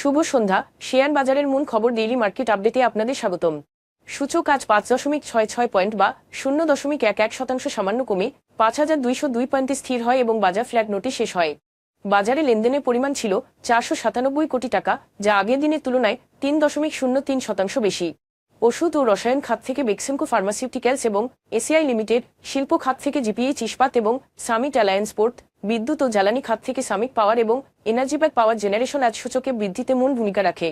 শুভ সন্ধ্যা। Share বাজারের মূল খবর ডেইলি মার্কেট আপডেটে আপনাদের স্বাগতম। সূচক আজ 5.66 পয়েন্ট বা 0.11% সামান্য কমে 5,202 পয়েন্টে স্থির হয় এবং বাজার ফ্ল্যাট নোটে শেষ হয়। বাজারে লেনদেনের পরিমাণ ছিল 497 কোটি টাকা, যা আগের দিনের তুলনায় 3.03% বেশি। ওষুধ ও রসায়ন খাত থেকে বেক্সিমকো ফার্মাসিউটিক্যালস এবং এসিআই লিমিটেড, শিল্প খাত থেকে জিপিএইচ ইস্পাত এবং সামিট অ্যালায়েন্স পোর্ট, বিদ্যুৎ ও জ্বালানি খাত থেকে সামিট পাওয়ার এবং এনার্জি ব্যাক পাওয়ার জেনারেশন আজ সূচকে বৃদ্ধিতে মূল ভূমিকা রাখে।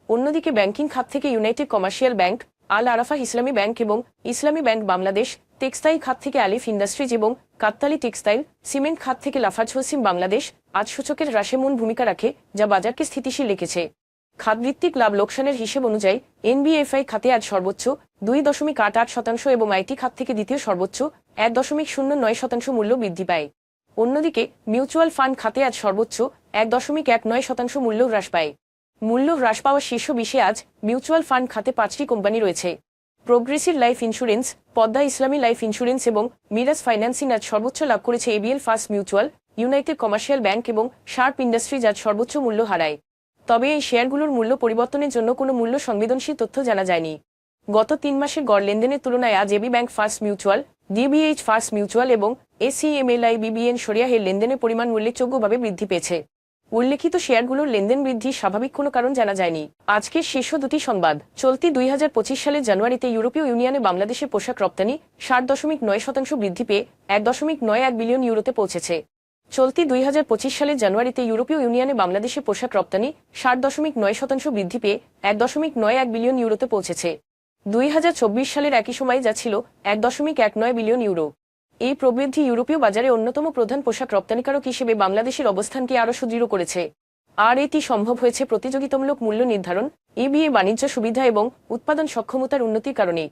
অন্যদিকে ব্যাংকিং খাত থেকে ইউনাইটেড কমার্শিয়াল ব্যাংক, আল আরাফা ইসলামী ব্যাংক এবং ইসলামী ব্যাংক বাংলাদেশ, টেক্সটাইল খাত থেকে আলিফ ইন্ডাস্ট্রিজ এবং কাত্তালি টেক্সটাইল, সিমেন্ট খাত থেকে লাফার্জ হোলসিম বাংলাদেশ আজ সূচকের হ্রাসে মূল ভূমিকা রাখে, যা বাজারকে স্থিতিশীল রেখেছে। খাতভিত্তিক লাভ লোকসানের হিসেব অনুযায়ী এনবিএফআই খাতে আজ সর্বোচ্চ 2.88% এবং আইটি খাত থেকে দ্বিতীয় সর্বোচ্চ 1.09% মূল্য বৃদ্ধি পায়। অন্যদিকে মিউচুয়াল ফান্ড খাতে আজ সর্বোচ্চ 1.19% মূল্য হ্রাস পায়। মূল্য হ্রাস পাওয়া শীর্ষ 20-এ আজ মিউচুয়াল ফান্ড খাতে 5টি কোম্পানি রয়েছে। প্রোগ্রেসিভ লাইফ ইন্স্যুরেন্স, পদ্মা ইসলামী লাইফ ইন্স্যুরেন্স এবং মিরাজ ফাইন্যান্সিং আজ সর্বোচ্চ লাভ করেছে। ABL first mutual, United commercial bank এবং শার্প ইন্ডাস্ট্রিজ আজ সর্বোচ্চ মূল্য হারায়। তবে এই শেয়ারগুলোর মূল্য পরিবর্তনের জন্য কোনো মূল্য সংবেদনশীল তথ্য জানা যায়নি। গত 3 মাসের গড় লেনদেনের তুলনায় আজ AB bank first mutual, DBH first mutual এবং এসিএমএলআই বিবিএন সরিয়াহের লেনদেনের পরিমাণ উল্লেখযোগ্যভাবে বৃদ্ধি পেয়েছে। উল্লেখিত শেয়ারগুলোর লেনদেন বৃদ্ধির স্বাভাবিক কোনো কারণ জানা যায়নি। আজকের শীর্ষ দুটি সংবাদ। চলতি 2025 সালের জানুয়ারিতে ইউরোপীয় ইউনিয়নে বাংলাদেশের পোশাক রপ্তানি 60.9% বৃদ্ধি পেয়ে 1.91 বিলিয়ন ইউরোতে পৌঁছেছে। চলতি 2025 সালের জানুয়ারিতে ইউরোপীয় ইউনিয়নে বাংলাদেশের পোশাক রপ্তানি 60.9% বৃদ্ধি পেয়ে 1.91 বিলিয়ন ইউরোতে পৌঁছেছে। 2024 সালের একই সময়ে যা ছিল 1.19 বিলিয়ন ইউরো। এই প্রবৃদ্ধি ইউরোপীয় বাজারে অন্যতম প্রধান পোশাক রপ্তানিকারক হিসেবে বাংলাদেশের অবস্থানকে আরও সুদৃঢ় করেছে। আর এটি সম্ভব হয়েছে প্রতিযোগিতামূলক মূল্য নির্ধারণ, এবিএ বাণিজ্য সুবিধা এবং উৎপাদন সক্ষমতার উন্নতির কারণে।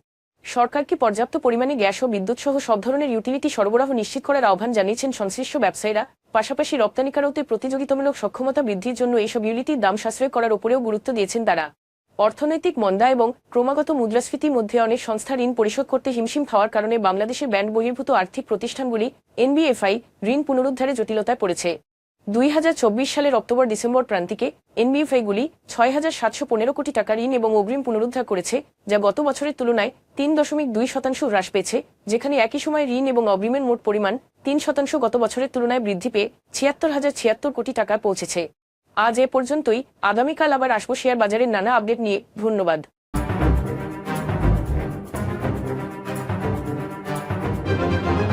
সরকারকে পর্যাপ্ত পরিমাণে গ্যাস ও বিদ্যুৎ সহ সব ধরনের ইউটিলিটি সরবরাহ নিশ্চিত করার আহ্বান জানিয়েছেন সংশ্লিষ্ট ব্যবসায়ীরা। পাশাপাশি রপ্তানিকারকদের প্রতিযোগিতামূলক সক্ষমতা বৃদ্ধির জন্য এইসব ইউটিলিটির দাম সাশ্রয় করার উপরেও গুরুত্ব দিয়েছেন তারা। অর্থনৈতিক মন্দা এবং ক্রমাগত মুদ্রাস্ফীতির মধ্যে অনেক সংস্থা ঋণ পরিশোধ করতে হিমশিম খাওয়ার কারণে বাংলাদেশের ব্যাংক বহির্ভূত আর্থিক প্রতিষ্ঠানগুলি এনবিএফআই ঋণ পুনরুদ্ধারে জটিলতায় পড়েছে। 2024 সালের অক্টোবর-ডিসেম্বর প্রান্তিকে এনবিএফআইগুলি 6,715 কোটি টাকা ঋণ এবং অগ্রিম পুনরুদ্ধার করেছে, যা গত বছরের তুলনায় 3.2% হ্রাস পেয়েছে, যেখানে একই সময় ঋণ এবং অগ্রিমের মোট পরিমাণ 3% গত বছরের তুলনায় বৃদ্ধি পেয়ে 76,076 কোটি টাকা পৌঁছেছে। আজ এ পর্যন্তই। আগামীকাল আবার আসবো শেয়ার বাজারের নানা আপডেট নিয়ে। ধন্যবাদ।